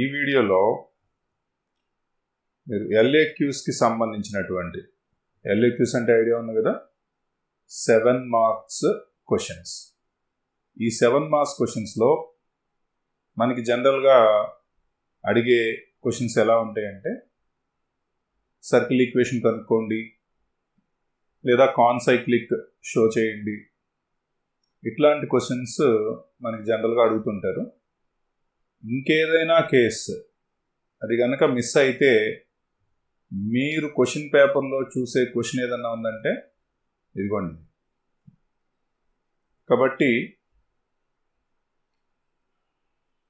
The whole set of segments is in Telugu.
ఈ వీడియోలో మీరు LAQస్కి సంబంధించినటువంటి LAQs అంటే ఐడియా ఉంది కదా, 7 మార్క్స్ క్వశ్చన్స్. ఈ 7 మార్క్స్ క్వశ్చన్స్లో మనకి జనరల్గా అడిగే క్వశ్చన్స్ ఎలా ఉంటాయంటే, సర్కిల్ ఈక్వేషన్ కనుక్కోండి, లేదా కాన్సైక్లిక్ షో చేయండి, ఇట్లాంటి క్వశ్చన్స్ మనకి జనరల్గా అడుగుతుంటారు. ఇంకేదైనా కేసు అది కనుక మిస్ అయితే, మీరు క్వశ్చన్ పేపర్లో చూసే క్వశ్చన్ ఏదన్నా ఉందంటే ఇదిగోండి. కాబట్టి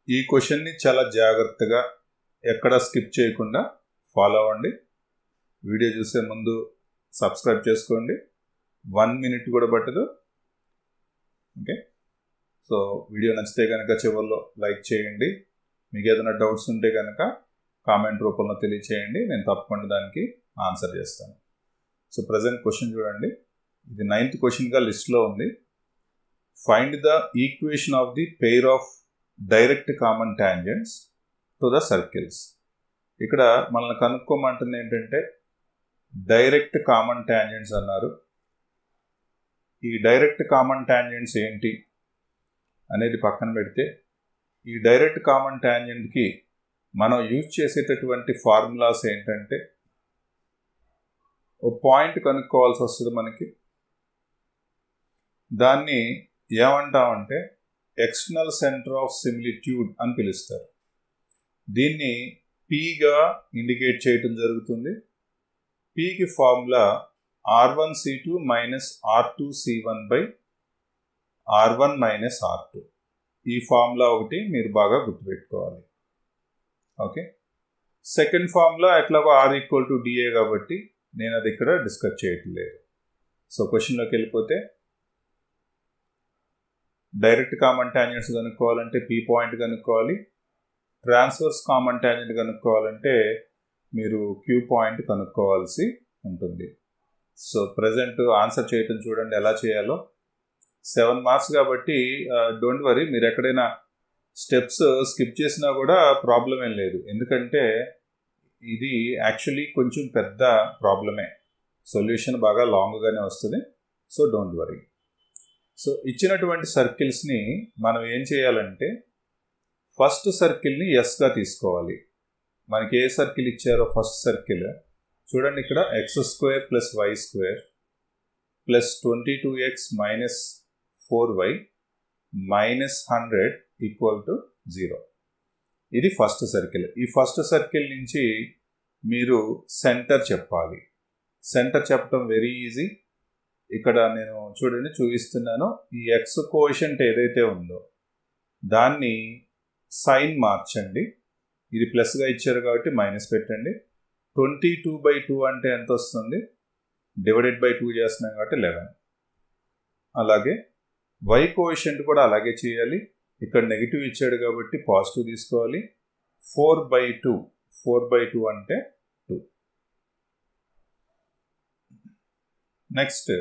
ఈ క్వశ్చన్ని చాలా జాగ్రత్తగా ఎక్కడా స్కిప్ చేయకుండా ఫాలో అవ్వండి. వీడియో చూసే ముందు సబ్స్క్రైబ్ చేసుకోండి, 1 మినిట్ కూడా పట్టదు. ఓకే, సో వీడియో నచ్చితే కనుక చివరిలో లైక్ చేయండి. మీకు ఏదైనా డౌట్స్ ఉంటే కనుక కామెంట్ రూపంలో తెలియచేయండి, నేను తప్పకుండా దానికి ఆన్సర్ చేస్తాను. సో ప్రజెంట్ క్వశ్చన్ చూడండి, ఇది 9th క్వశ్చన్గా లిస్ట్లో ఉంది. Find the equation of the pair of direct common tangents to the circles. ఇక్కడ మనల్ని కనుక్కోమంటుంది ఏంటంటే డైరెక్ట్ కామన్ టాంజెంట్స్ అన్నారు. ఈ డైరెక్ట్ కామన్ టాంజెంట్స్ ఏంటి అనేది పక్కన పెడితే, ఈ డైరెక్ట్ కామన్ టాంజెంట్కి మనం యూజ్ చేసేటటువంటి ఫార్ములాస్ ఏంటంటే, ఓ పాయింట్ కనుక్కోవాల్సి వస్తుంది మనకి. దాన్ని ఏమంటామంటే ఎక్స్టర్నల్ సెంటర్ ఆఫ్ సిమిలిట్యూడ్ అని పిలుస్తారు. దీన్ని Pగా ఇండికేట్ చేయటం జరుగుతుంది. Pకి formula R1C2 minus R2C1 by R1 minus R2. ఈ ఫార్ములా ఒకటి మీరు బాగా గుర్తుపెట్టుకోవాలి. ఓకే, సెకండ్ ఫార్ములా ఎట్లాగో R=dA కాబట్టి నేను అది ఇక్కడ డిస్కస్ చేయట్లేదు. సో క్వశ్చన్లోకి వెళ్ళిపోతే, డైరెక్ట్ కామన్ టాంజెంట్స్ కనుక్కోవాలంటే P పాయింట్ కనుక్కోవాలి. ట్రాన్స్వర్స్ కామన్ టాంజెంట్ కనుక్కోవాలంటే మీరు Q పాయింట్ కనుక్కోవాల్సి ఉంటుంది. సో ప్రజెంట్ ఆన్సర్ చేయటం చూడండి ఎలా చేయాలో. 7 మార్క్స్ కాబట్టి డోంట్ వరీ, మీరు ఎక్కడైనా స్టెప్స్ స్కిప్ చేసినా కూడా ప్రాబ్లం ఏం లేదు. ఎందుకంటే ఇది యాక్చువల్లీ కొంచెం పెద్ద ప్రాబ్లమే, సొల్యూషన్ బాగా లాంగ్గానే వస్తుంది. So don't worry. సో ఇచ్చినటువంటి సర్కిల్స్ని మనం ఏం చేయాలంటే, ఫస్ట్ సర్కిల్ని ఎస్గా తీసుకోవాలి. మనకి ఏ సర్కిల్ ఇచ్చారో ఫస్ట్ సర్కిల్ చూడండి. ఇక్కడ x² plus y² plus 22x minus 4y minus 100 equal to 0. ఇది ఫస్ట్ సర్కిల్. ఈ ఫస్ట్ సర్కిల్ నుంచి మీరు సెంటర్ చెప్పాలి. సెంటర్ చెప్పడం వెరీ ఈజీ. ఇక్కడ నేను చూడండి చూపిస్తున్నాను. ఈ ఎక్స్ కోఎఫిషియంట్ ఏదైతే ఉందో దాన్ని సైన్ మార్చండి. ఇది ప్లస్గా ఇచ్చారు కాబట్టి మైనస్ పెట్టండి. 22/2 అంటే ఎంత వస్తుంది? డివైడెడ్ బై 2 చేస్తున్నాం కాబట్టి 11. అలాగే వై కోఎఫిషియంట్ కూడా అలాగే చేయాలి. ఇక్కడ నెగిటివ్ ఇచ్చాడు కాబట్టి పాజిటివ్ తీసుకోవాలి. 4/2 అంటే 2. నెక్స్ట్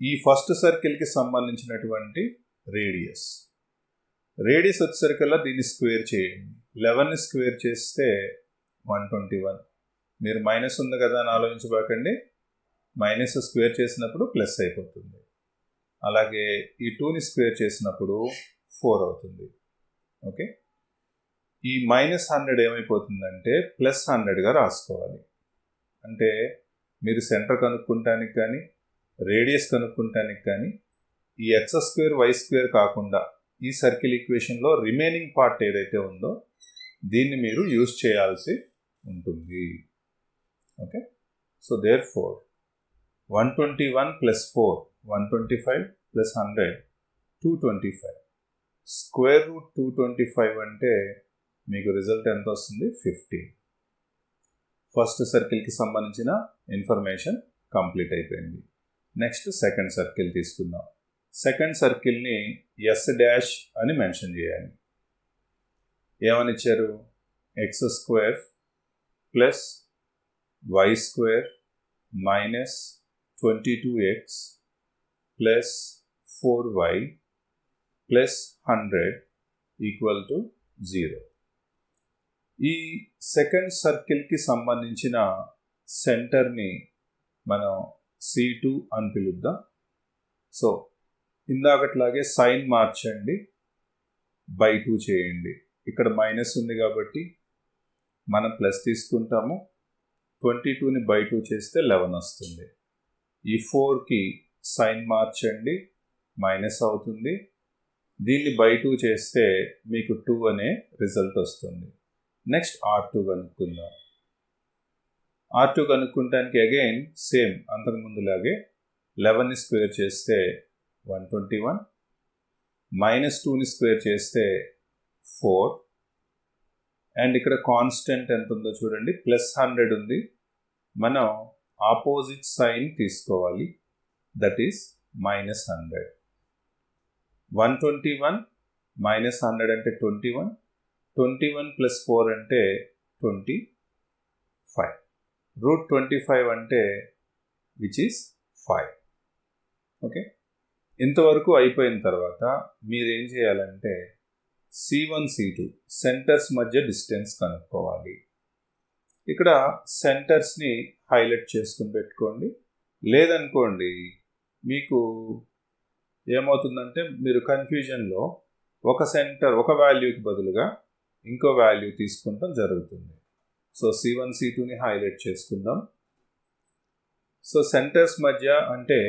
ఈ ఫస్ట్ సర్కిల్కి సంబంధించినటువంటి రేడియస్ వచ్చేసరికల్లా దీన్ని స్క్వేర్ చేయండి. 11ని స్క్వేర్ చేస్తే 121. మీరు మైనస్ ఉంది కదా అని ఆలోచించబాకండి, మైనస్ స్క్వేర్ చేసినప్పుడు ప్లస్ అయిపోతుంది. అలాగే ఈ 2ని స్క్వేర్ చేసినప్పుడు 4 అవుతుంది. ఓకే, ఈ -100 ఏమైపోతుందంటే +100గా రాసుకోవాలి. అంటే మీరు సెంటర్ కనుక్కుంటానికి కానీ రేడియస్ కనుక్కుంటానికి కానీ ఈ x² y² కాకుండా ఈ సర్కిల్ ఈక్వేషన్లో రిమైనింగ్ పార్ట్ ఏదైతే ఉందో దీన్ని మీరు యూజ్ చేయాల్సి ఉంటుంది. Okay, so therefore 121 plus 4 125 plus 100 225. Square root 225 అంటే మీకు రిజల్ట్ ఎంత వస్తుంది? 15. ఫస్ట్ సర్కిల్కి సంబంధించిన ఇన్ఫర్మేషన్ కంప్లీట్ అయిపోయింది. నెక్స్ట్ సెకండ్ సర్కిల్ తీసుకుందాం. సెకండ్ సర్కిల్ని S' అని మెన్షన్ చేయాలి. ఏమని ఇచ్చారు? x² plus y² minus 22x plus 4y plus 100 equal to 0. ఈ సెకండ్ సర్కిల్కి సంబంధించిన సెంటర్ని మనం C2 అని పిలుద్దాం. సో ఇందాకట్లాగే సైన్ మార్చండి, బై 2 చేయండి. ఇక్కడ మైనస్ ఉంది కాబట్టి మనం ప్లస్ తీసుకుంటాము. 22ని బై 2 చేస్తే 11 వస్తుంది. ఈ 4కి సైన్ మార్చండి, మైనస్ అవుతుంది. దీన్ని బై 2 చేస్తే మీకు 2 అనే రిజల్ట్ వస్తుంది. నెక్స్ట్ R2 కనుక్కుందాం. R2 కనుక్కుంటానికి అగైన్ సేమ్ అంతకుముందులాగే 11ని స్క్వేర్ చేస్తే 121, మైనస్ 2ని స్క్వేర్ చేస్తే 4, అండ్ ఇక్కడ కాన్స్టెంట్ ఎంత ఉందో చూడండి, ప్లస్ 100 ఉంది. మనం ఆపోజిట్ సైన్ తీసుకోవాలి, దట్ ఈస్ మైనస్ 100. 121 మైనస్ 100 అంటే 21, 21 ప్లస్ 4 అంటే 25, రూట్ 25 అంటే విచ్ ఈస్ 5. ఓకే, ఇంతవరకు అయిపోయిన తర్వాత మీరు ఏం చేయాలంటే C1 C2 సెంటర్స్ మధ్య డిస్టెన్స్ కనుక్కోవాలి. ఇక్కడ సెంటర్స్ని హైలైట్ చేసుకుని పెట్టుకోండి. లేదనుకోండి మీకు ఏమవుతుందంటే మీరు కన్ఫ్యూజన్లో ఒక సెంటర్ ఒక వాల్యూకి బదులుగా ఇంకో వాల్యూ తీసుకుంటాం జరుగుతుంది. సో C1 C2ని హైలైట్ చేసుకుందాం. సో సెంటర్స్ మధ్య అంటే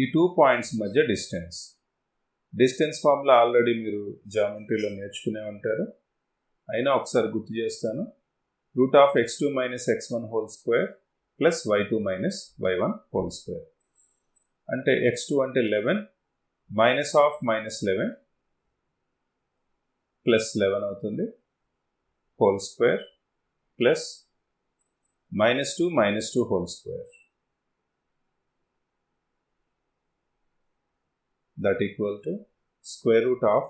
ఈ 2 పాయింట్స్ మధ్య డిస్టెన్స్ ఫార్ములా ఆల్రెడీ మీరు జామెట్రీలో నేర్చుకునే ఉంటారు, అయినా ఒకసారి గుర్తు చేస్తాను. Root of x2 minus x1 whole square plus y2 minus y1 whole square అంటే x2 అంటే 11 మైనస్ ఆఫ్ మైనస్ 11 ప్లస్ 11 అవుతుంది whole square plus minus 2 whole square, that equal to square root of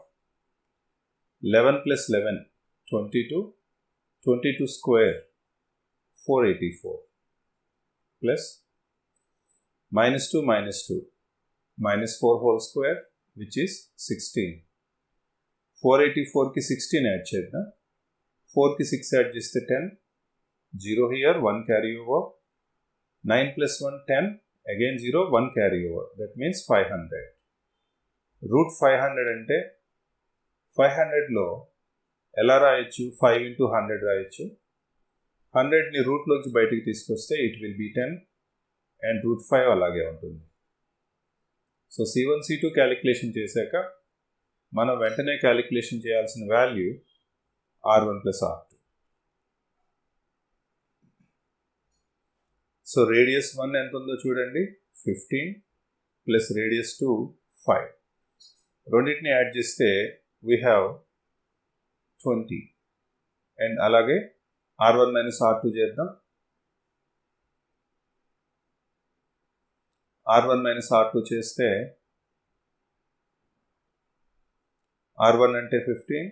11 plus 11 22, 22 square 484 plus minus 2 minus 4 whole square which is 16. 484 ki 16 add chedna, 4 ki 6 add cheste 10, 0 here 1 carry over, 9 plus 1 10, again 0 1 carry over, that means 500. Route 500 అంటే 500లో ఎలా రాయొచ్చు, 5 into 100 రాయొచ్చు. 100ని రూట్లోంచి బయటికి తీసుకొస్తే it will be 10 and root 5 అలాగే ఉంటుంది. సో C1 C2 క్యాలిక్యులేషన్ చేశాక మనం వెంటనే క్యాలిక్యులేషన్ చేయాల్సిన value R1 plus R2. So radius 1 ఎంత ఉందో చూడండి, 15 ప్లస్ రేడియస్ 2 5. రెండింటిని యాడ్ చేస్తే వీ హ్యావ్ 20 అండ్ అలాగే R1 మైనస్ R2 చేద్దాం. R1 మైనస్ R2 చేస్తే R1 అంటే 15,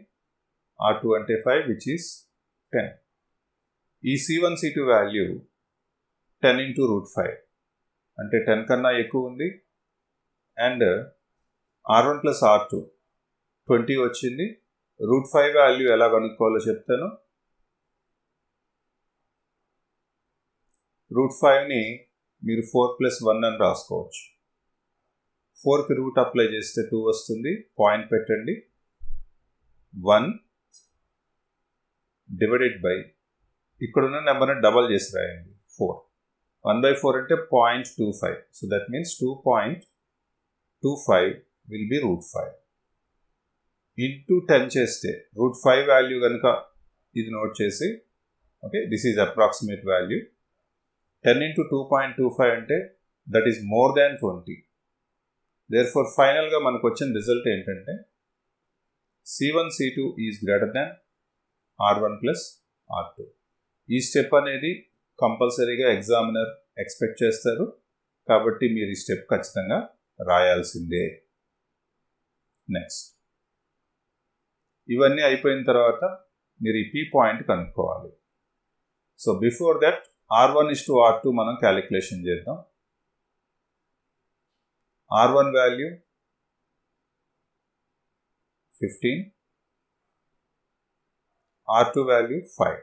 R2 అంటే 5 విచ్ ఈస్ 10. ఈ C1 C2 value 10 into route 5 అంటే 10 కన్నా ఎక్కువ ఉంది. అండ్ R1 ప్లస్ R2 20 వచ్చింది. రూట్ 5 వాల్యూ ఎలా కనుక్కోవాలో చెప్తాను. రూట్ 5ని మీరు 4 ప్లస్ 1 అని రాసుకోవచ్చు. 4కి రూట్ అప్లై చేస్తే 2 వస్తుంది, పాయింట్ పెట్టండి. 1 డివైడెడ్ బై ఇక్కడున్న నెంబర్ని డబల్ చేసి రాయండి 4. 1/4 అంటే 0.25, so that means 2.25 will be root 5 into 10 చేస్తే రూట్ 5 వాల్యూ కనుక ఇది నోట్ చేసి, okay, this is approximate value. 10 into 2.25 అంటే that is more than 20. Therefore ఫైనల్గా మనకు వచ్చిన రిజల్ట్ ఏంటంటే C1 C2 is greater than R1 plus R2. ఈ స్టెప్ అనేది కంపల్సరీగా ఎగ్జామినర్ ఎక్స్పెక్ట్ చేస్తారు, కాబట్టి మీరు ఈ స్టెప్ ఖచ్చితంగా రాయాల్సిందే. నెక్స్ట్ ఇవన్నీ అయిపోయిన తర్వాత మీరు ఈ P పాయింట్ కనుక్కోవాలి. So before that R1 is to R2 మనం క్యాలిక్యులేషన్ చేద్దాం. R1 value 15, R2 value 5.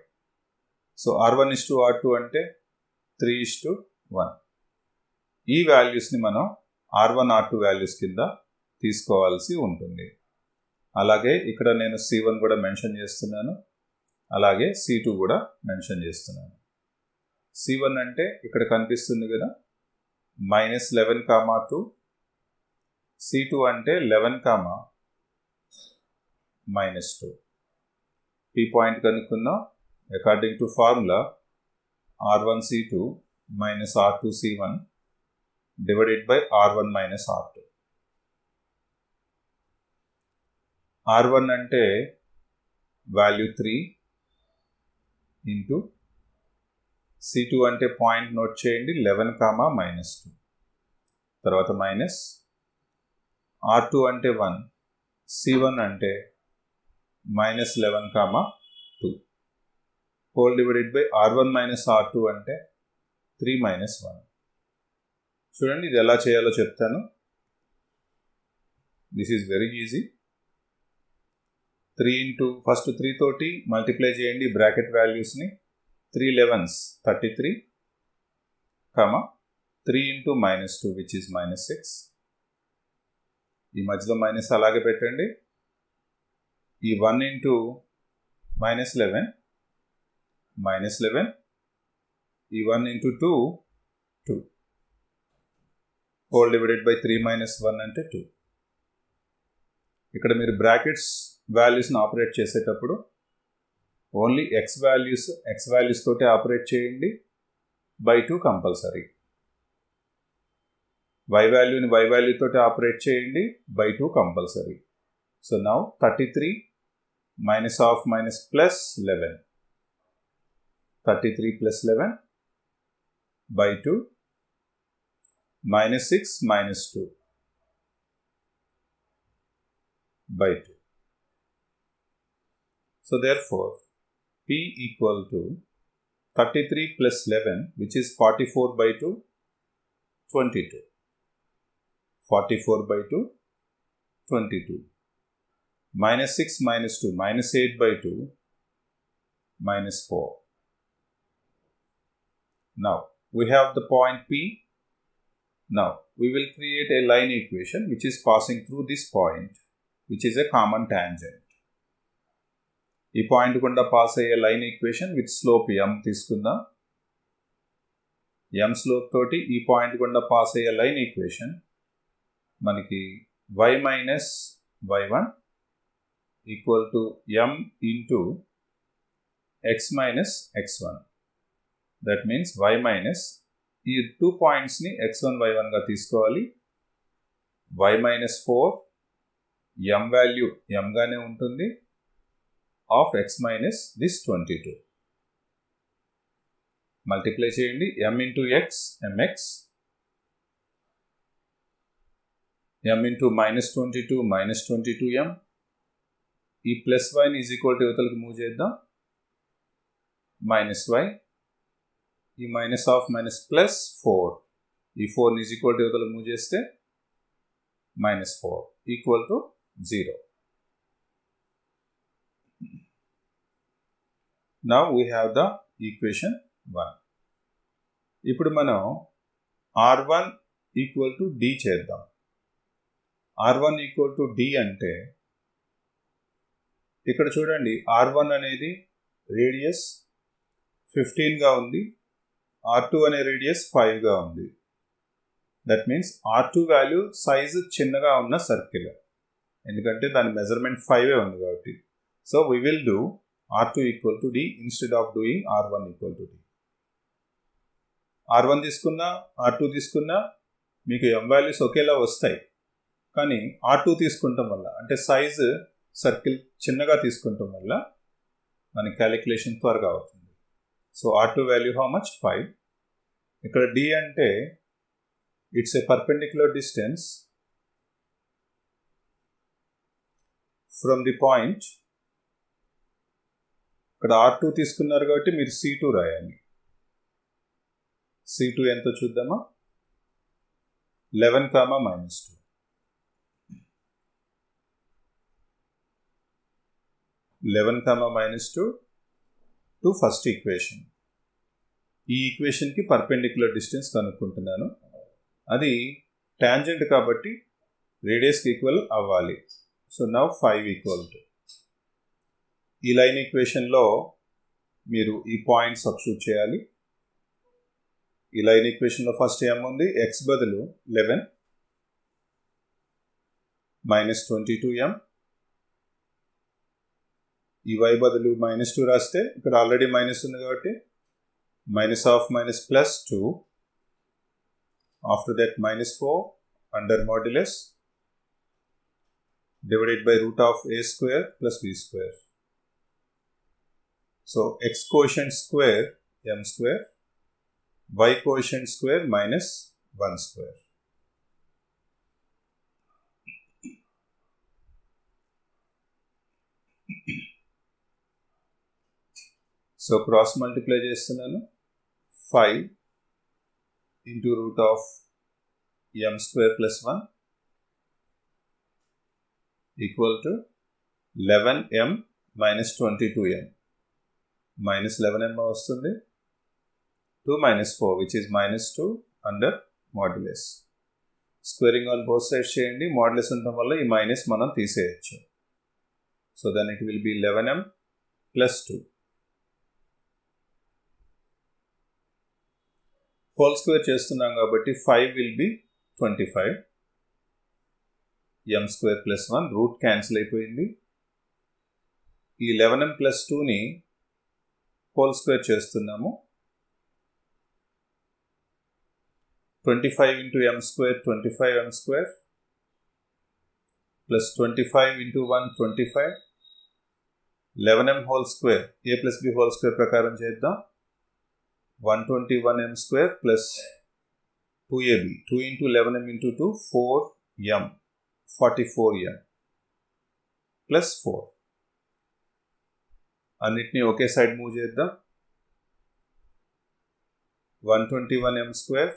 So R1:R2 అంటే 3:1. ఈ వాల్యూస్ని మనం R1, R2 వాల్యూస్ కింద తీసుకోవాల్సి ఉంటుంది. అలాగే ఇక్కడ నేను C1 కూడా మెన్షన్ చేస్తున్నాను, అలాగే C2 కూడా మెన్షన్ చేస్తున్నాను. C1 అంటే ఇక్కడ కనిపిస్తుంది కదా, -11, 2. C2 అంటే 11, -2. P పాయింట్ కనుక్కుందాం. According to formula R1C2 -R2C1 divided by R1 - R2. R1 అంటే వాల్యూ 3 ఇంటూ C2 అంటే పాయింట్ నోట్ చేయండి 11, -2. తర్వాత మైనస్ R2 అంటే 1, C1 అంటే -11, 2 whole divided by R1 - R2 అంటే 3 - 1. చూడండి ఇది ఎలా చేయాలో చెప్తాను. This is very easy. 3 into first 3 తోటి మల్టిప్లై చేయండి బ్రాకెట్ వాల్యూస్ని. 3 11s 33, 3 ఇంటూ -2 విచ్ ఈజ్ -6. ఈ మధ్యలో మైనస్ అలాగే పెట్టండి. ఈ 1 ఇంటూ -11, -11. ఈ 1 ఇంటూ 2, 2 హోల్ డివైడెడ్ బై 3 - 1 అంటే 2. ఇక్కడ మీరు బ్రాకెట్స్ వాల్యూస్ని ఆపరేట్ చేసేటప్పుడు ఓన్లీ x వాల్యూస్ తోటే ఆపరేట్ చేయండి. By 2 compulsory. y వాల్యూని y వాల్యూ తోటి ఆపరేట్ చేయండి. By 2 compulsory. So now 33 -11. 33 + 11 by 2 -6 - 2 by 2. So therefore P equal to 33 + 11 which is 44 by 2, 22. 44 by 2, 22. -6 - 2, -8 by 2, -4. Now we have the point P. Now we will create a line equation which is passing through this point, which is a common tangent. ఈ పాయింట్ గుండా పాస్ అయ్యే line equation with slope m తీసుకుందాం. m స్లోప్ తోటి ఈ పాయింట్ గుండా పాస్ అయ్యే లైన్ ఈక్వేషన్ మనకి y - y1 equal to m into x - x1. That means y minus ఈ 2 పాయింట్స్ని x1, y1గా తీసుకోవాలి. y - 4, m వాల్యూ m గానే ఉంటుంది, of x minus this 22. Multiply చేయండి. m into x mx, m into -22 -22m. ఈ ప్లస్ వైని ఈజ్ ఈక్వల్ టు యువతలకు మూవ్ చేద్దాం. -y, ఈ మైనస్ ఆఫ్ +4, ఈ 4 ఈజ్ ఈక్వల్ టు యువతలకు మూవ్ చేస్తే -4 equal to 0. Now we have the equation 1. ఇప్పుడు మనం R1 ఈక్వల్ టు D చేద్దాం. R1 ఈక్వల్ టు D అంటే ఇక్కడ చూడండి R1 అనేది రేడియస్ 15గా ఉంది, R2 అనే రేడియస్ 5గా ఉంది. That means R2 value size చిన్నగా ఉన్న సర్కిల్, ఎందుకంటే దాని మెజర్మెంట్ 5 ఉంది కాబట్టి. So we will do R2 equal to D instead of doing R1 equal to D. R1 తీసుకున్నా R2 తీసుకున్నా మీకు m వాల్యూస్ ఒకేలా వస్తాయి, కానీ R2 తీసుకుంటాం వల్ల అంటే సైజు సర్కిల్ చిన్నగా తీసుకుంటాం వల్ల మనకి క్యాలిక్యులేషన్ త్వరగా అవుతుంది. So R2 value how much 5. ఇక్కడ D అంటే it's a perpendicular distance from the point. ఇక్కడ R2 తీసుకున్నారు కాబట్టి మీరు C2 రాయాలి. C2 ఎంతో చూద్దామా? 11, -2. 11, -2 టు ఫస్ట్ ఈక్వేషన్. ఈ ఈక్వేషన్కి పర్పెండిక్యులర్ డిస్టెన్స్ కనుక్కుంటున్నాను. అది టాంజెంట్ కాబట్టి రేడియస్కి ఈక్వల్ అవ్వాలి. సో నౌ 5 ఈక్వల్ టు ఈ లైన్ ఈక్వేషన్లో మీరు ఈ పాయింట్ సబ్స్టిట్యూట్ చేయాలి. ఈ లైన్ ఈక్వేషన్లో ఫస్ట్ ఏముంది? x బదులు 11 -22m, ఈ y బదులు -2 రాస్తే ఇక్కడ ఆల్రెడీ మైనస్ ఉంది కాబట్టి -2, after that -4 under modulus divided by root of a square plus b square. So x quotient square m square, y quotient square -1 square. So cross multiply చేస్తున్నాను. 5 into root of m square plus 1 equal to 11m minus 22m. Minus 11m వస్తుంది. 2 minus 4 which is -2 under modulus. Squaring on both sides చేయండి. Modulus ఉండటం వల్ల ఈ మైనస్ మనం తీసేయచ్చు. So then it will be 11m plus 2. Whole square చేస్తున్నాం కాబట్టి 5 will be 25. m square plus 1 root cancel అయిపోయింది. ఈ 11m plus 2ని హోల్ స్క్వేర్ చేస్తున్నాము. 25 into m square 25m square plus 25 into 1 25. 11m whole square a plus b whole square ప్రకారం చేద్దాం. 121m square plus 2ab, 2 into 11m into 2 4m, 44m plus 4. అన్నిటినీ ఒకే సైడ్ మూవ్ చేద్దాం. 121m square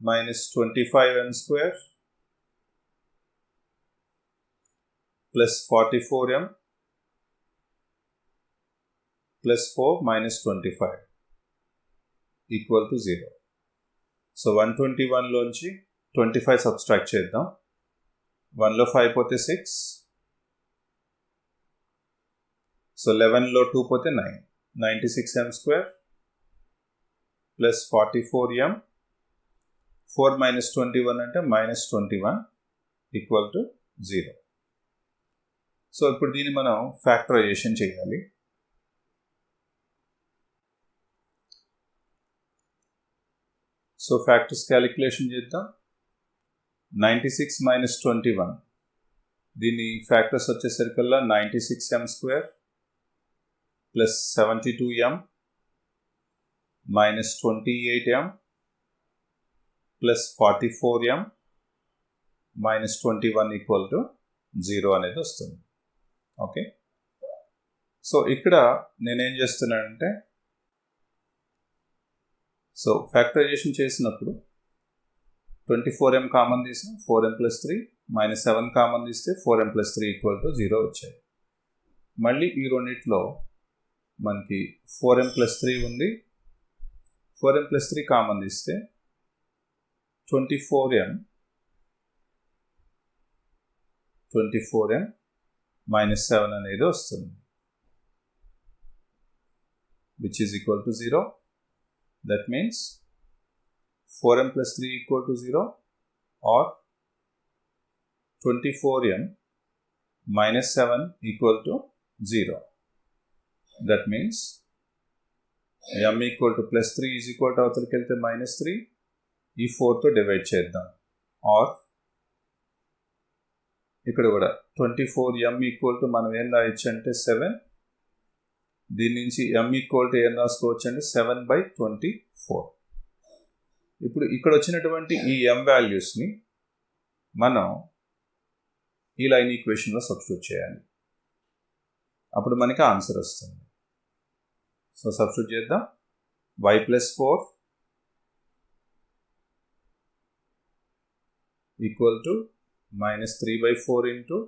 minus 25m square plus 44m plus 4 minus 25 equal to 0. So 121 లోంచి 25 సబ్స్ట్రాక్ట్ చేద్దాం. 1లో 5 పోతే 6. సో 11లో 2 పోతే 9. 96m square plus 44m. 4 minus 21 అంటే -21 equal to 0. సో ఇప్పుడు దీన్ని మనం ఫ్యాక్టరైజేషన్ చేయాలి. సో ఫ్యాక్టర్స్ క్యాలిక్యులేషన్ చేద్దాం. 96 minus 21, దీని ఫ్యాక్టర్స్ వచ్చేసరికల్లా 96m square plus 72m minus 28m plus 44m minus 21 equal to 0 అనేది వస్తుంది. ఓకే, సో ఇక్కడ నేనేం చేస్తున్నానంటే, సో ఫ్యాక్టరైజేషన్ చేసినప్పుడు 24m కామన్ తీసాం, 4m plus 3 minus 7 కామన్ తీస్తే 4m plus 3 equal to 0 వచ్చాయి. మళ్ళీ ఈ రెండిట్లో మనకి 4m plus 3 ఉంది. 4m plus 3 కామన్ తీస్తే 24m minus 7 అనేది వస్తుంది, which is equal to 0. That means 4m plus 3 equal to 0 or 24m minus 7 equal to 0. That means m equal to plus 3 is equal to అవతలకి వెళ్తే -3, ఈ 4తో డివైడ్ చేద్దాం. ఆర్ ఇక్కడ కూడా 24m ఈక్వల్ టు మనం ఏం రాయొచ్చు అంటే 7. దీని నుంచి m ఈక్వల్ టు ఏం రాసుకోవచ్చు అంటే 7/24. ఇప్పుడు ఇక్కడ వచ్చినటువంటి ఈ m వాల్యూస్ని మనం ఈ లైన్ ఈక్వేషన్లో సబ్స్టిట్యూట్ చేయాలి. అప్పుడు మనకి ఆన్సర్ వస్తుంది. సో సబ్స్టిట్యూట్ చేద్దాం. y plus 4 equal to -3/4 into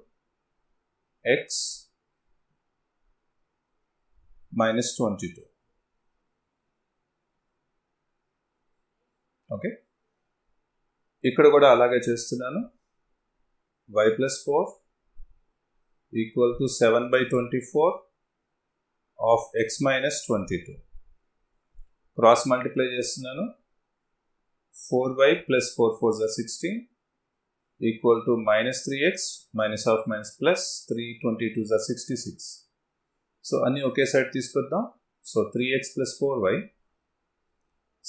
x minus 22. Okay, ఇక్కడ కూడా అలాగే చేస్తున్నాను. y plus 4 equal to 7/24 of x minus 22. Cross multiply చేస్తున్నాను. 4y plus 4 4s are 16 equal to minus 3x minus half minus plus 3 22s are 66. So అన్నీ ఒకే సైడ్ తీసుకొద్దాం. So 3x plus 4y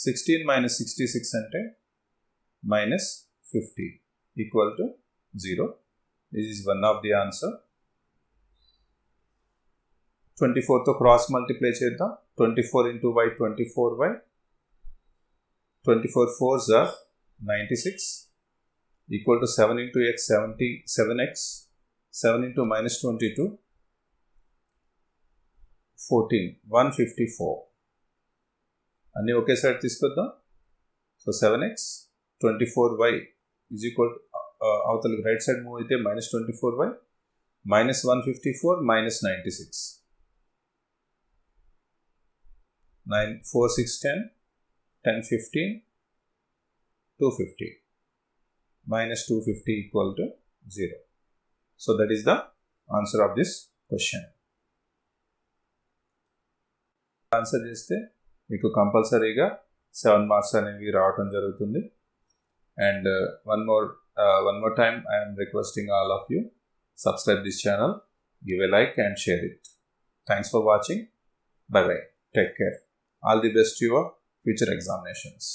16 minus 66 అంటే minus 50 equal to 0. This is one of the answer. 24 తో క్రాస్ మల్టిప్లై చేద్దాం. 24 into y 24y. 24 4s are 96 equal to 7 into x 77x. 7 into minus 22 14 154. అన్నీ ఒకే సైడ్ తీసుకొద్దాం. So 7x 24y is equal to అవతలకి రైట్ సైడ్ మూవ్ అయితే minus 24y minus 154 minus 96. 9 4 6 10 10 15 250 minus 250 equal to 0. So that is the answer of this question. Answer చేస్తే మీకు కంపల్సరీగా 7 మార్క్స్ అనేవి రావటం జరుగుతుంది. And one more time I am requesting all of you, subscribe this channel, give a like and share it. Thanks for watching. Bye bye. Take care. All the best to your future examinations.